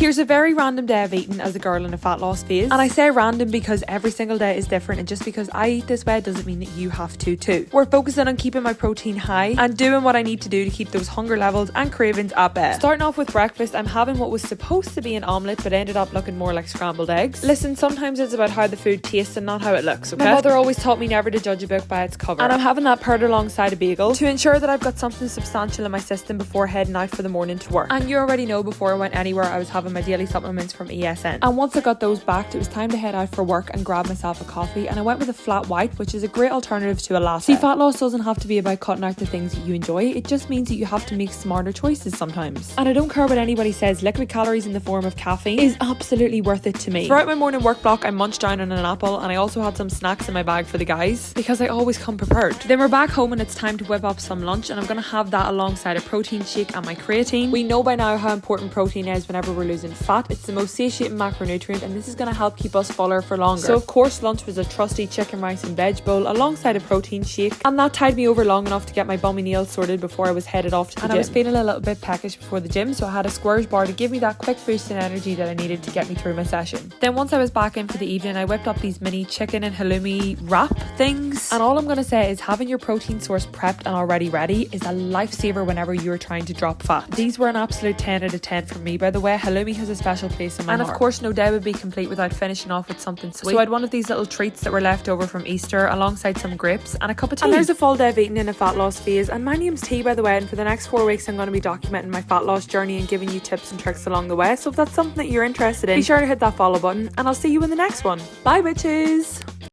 Here's a very random day of eating as a girl in a fat loss phase. And I say random because every single day is different, and just because I eat this way doesn't mean that you have to too. We're focusing on keeping my protein high and doing what I need to do to keep those hunger levels and cravings at bay. Starting off with breakfast, I'm having what was supposed to be an omelette but ended up looking more like scrambled eggs. Listen, sometimes it's about how the food tastes and not how it looks, okay? My mother always taught me never to judge a book by its cover. And I'm having that paired alongside a bagel to ensure that I've got something substantial in my system before heading out for the morning to work. And you already know, before I went anywhere, I was having my daily supplements from ESN. And once I got those back, it was time to head out for work and grab myself a coffee, and I went with a flat white, which is a great alternative to a latte. See, fat loss doesn't have to be about cutting out the things that you enjoy. It just means that you have to make smarter choices sometimes. And I don't care what anybody says, liquid calories in the form of caffeine is absolutely worth it to me. Throughout my morning work block, I munched down on an apple, and I also had some snacks in my bag for the guys because I always come prepared. Then we're back home and it's time to whip up some lunch, and I'm gonna have that alongside a protein shake and my creatine. We know by now how important protein is whenever we're losing fat. It's the most satiating macronutrient, and this is gonna help keep us fuller for longer. So of course lunch was a trusty chicken, rice and veg bowl alongside a protein shake, and that tied me over long enough to get my bummy nails sorted before I was headed off to the gym. And I was feeling a little bit peckish before the gym, so I had a squares bar to give me that quick boost in energy that I needed to get me through my session. Then once I was back in for the evening, I whipped up these mini chicken and halloumi wrap things, and all I'm gonna say is having your protein source prepped and already ready is a lifesaver whenever you're trying to drop fat. These were an absolute 10 out of 10 for me, by the way. Halloumi has a special place in my heart. And of course no day would be complete without finishing off with something sweet. So I had one of these little treats that were left over from Easter alongside some grapes and a cup of tea. And there's a full day of eating in a fat loss phase, and my name's T, by the way, and for the next 4 weeks I'm going to be documenting my fat loss journey and giving you tips and tricks along the way. So if that's something that you're interested in, be sure to hit that follow button, and I'll see you in the next one. Bye bitches!